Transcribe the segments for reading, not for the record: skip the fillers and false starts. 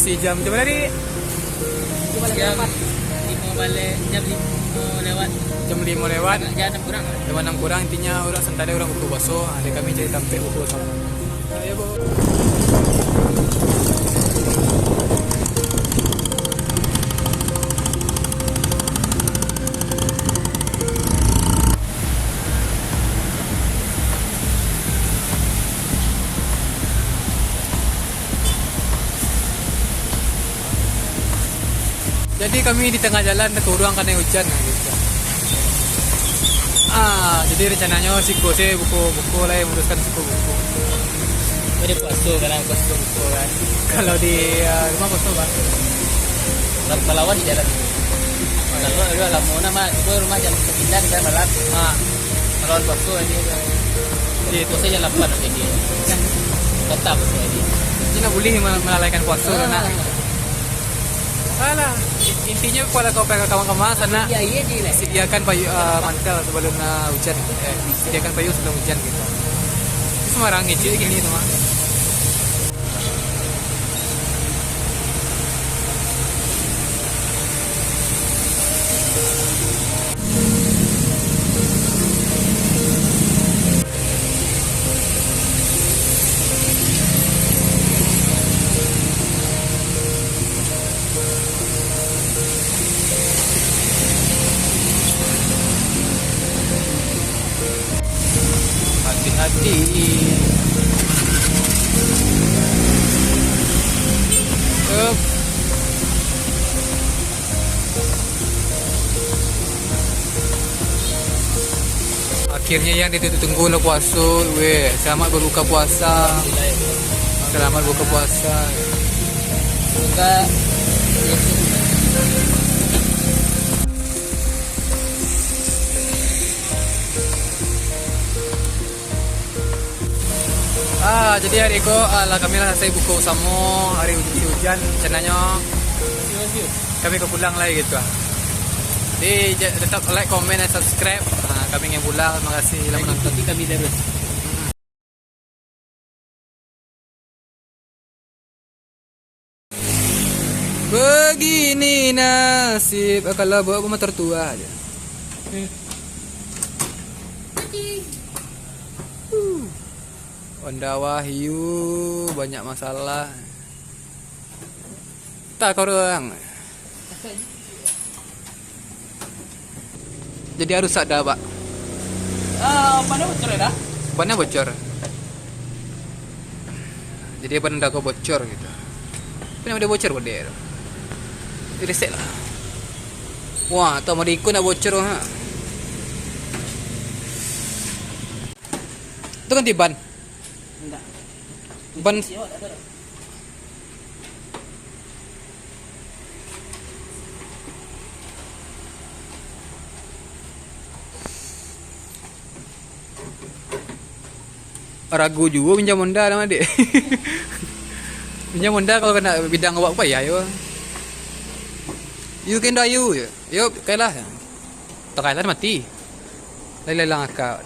masih jam berapa tadi? Jam 5 balik, jam 5 lewat. Jam 5 lewat. Jam 6 kurang. Jam 6 kurang, intinya orang sentada orang buku bakso. Ada kami jadi tampil buku sama. Ayo, Bu. Jadi kami di tengah jalan turun karena hujan gitu. Jadi rencananya si Gose buku lah yang menguruskan buku. Jadi puasa karena puasa buku kan. Kalau di rumah kosong Bang. Melawan di jalan. Kalau ada Lamona mah itu rumah jam 9 kita malam. Melawan puasa aja. Jadi itu saja 8 kayak gitu. Tetap jadi. Jadi boleh melalaikan puasa karena alah, intinya kalau kau pegang kawan-kawan sana Iya dia. sediakan payu mantel sebelum hujan, sediakan payu sebelum hujan gitu. Semarang ngece gini tuh mah. Hati-hati. Up. Akhirnya yang ditunggu lo puasa, selamat berbuka puasa. Selamat buka puasa. Semoga Jadi hari itu lah kami lah selesai buku sama hari hujan, cenanya kami ke pulang lagi gitu. Jadi tetap like, comment, dan subscribe. Kami ingin pulang, terima kasih telah menonton. kami terus. Begini nasib kalau bawa motor tua aja. Honda Wahyu banyak masalah. Tak kau orang. Jadi harus ada Pak. Mana bocor ya dah? Bannya bocor. Jadi ban kau bocor gitu. Kenapa dia bocor gede? Reset lah. Wah, tau mau diikut nak bocor ha. Itu ganti ban. Enggak. Ban ragu juga pinjam Honda sama adik. Pinjam Honda kalau kena bidang awak apa ya yo. You can do you. Yo kailah. Tak kailah mati. Lai lang akak.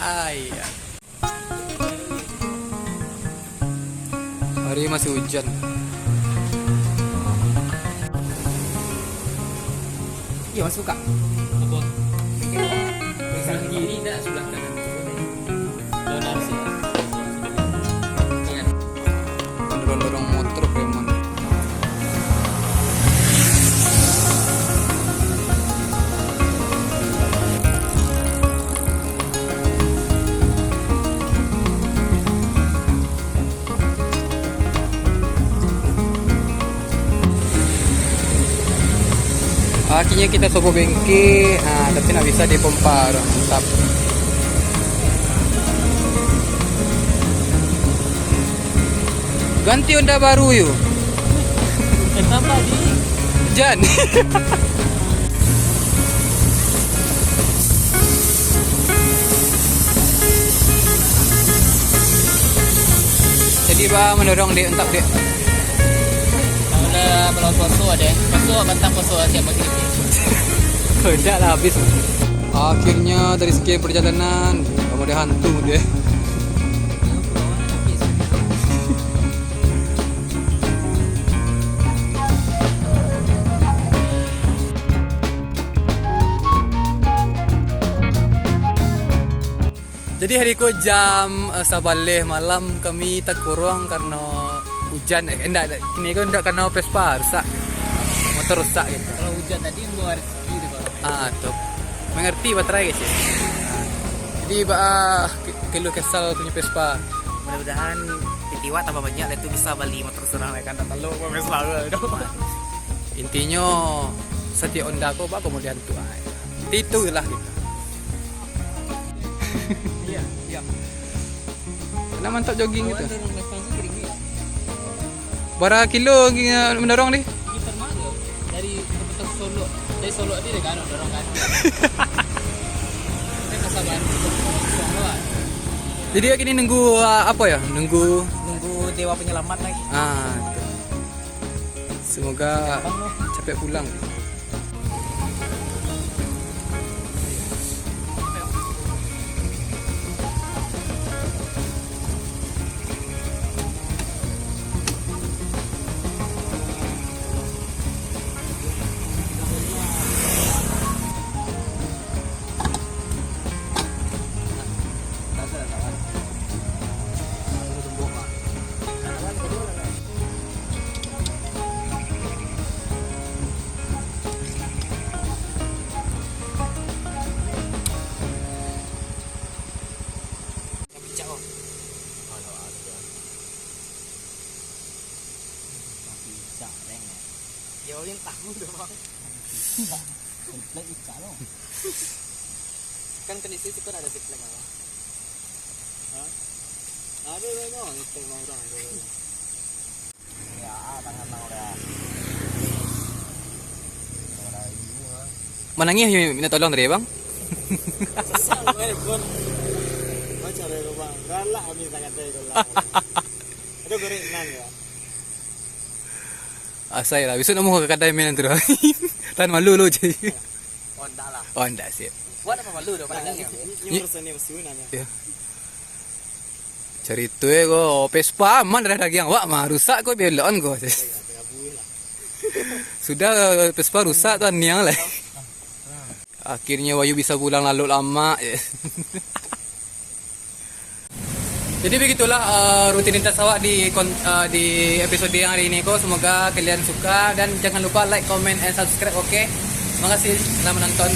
Ay. Hari masih hujan. Iya masih buka. Apa? Sebelah kiri enggak, sebelah kanan. Donasi. Ingat. Dorong motor preman. Akhirnya kita coba bengke, tapi nggak bisa dipompa, mantap. Ganti Honda baru yuk. Tambah di Jan. Jadi mendorong dia entah dia. Kalau poso ada, poso bantang poso siapa gitu. Tidak lah habis. Akhirnya dari sekian perjalanan, kamu udah hantu deh. Jadi hari ko jam sabale malam kami tak kurang karena hujan. Enggak, kini ko enggak karena Vespa rusak. Motor rusak gitu. Kalau hujan tadi luar gitu kalau. Tuh. Mengerti baterai guys ya. Jadi kilo kesal punya Vespa. Mudah-mudahan pitiwa tambah banyak itu bisa beli motor surang kan tak lu kok selalu Intinya setiap onda ko ba kemudian tuh. Itulah gitu. Iya, iya. Nah, mantap jogging gitu. Dorong levelnya kering ya. Berapa kilo mendorong nih? Gitar mah tuh. Dari Solo. Dari Solo dia kan dorong kan. Kita kesabaran Solo lah. Jadi kini nunggu apa ya? Nunggu dewa penyelamat lagi. tuh. Semoga cepet pulang. Ya yang tahu dong. Komplek ica loh. Kan kondisi itu kan ada tiplek apa? Ada memang itu mau orang ada. Ya, tangan udah. Manangnya minta tolong dari bang? Sesal pun. Macam ada bang. Galak kami sangat itu lah. Itu gorengan ya. Saya lah, besok mau ke kedai mainan tu. Tan malu lo je. Honda lah. Oh, enggak sih. Buat apa malu dah padang ya. Ini rasanya mesti nanya. Ya. Cari tu go Vespa man dah daging awak mah rusak ko belon ko. Sudah Vespa rusak tu niang lah. Akhirnya Wayu bisa pulang lalu lama. Jadi begitulah rutinitas awak di episode yang hari ini kok. Semoga kalian suka dan jangan lupa like, comment, and subscribe. Oke. Terima kasih telah menonton.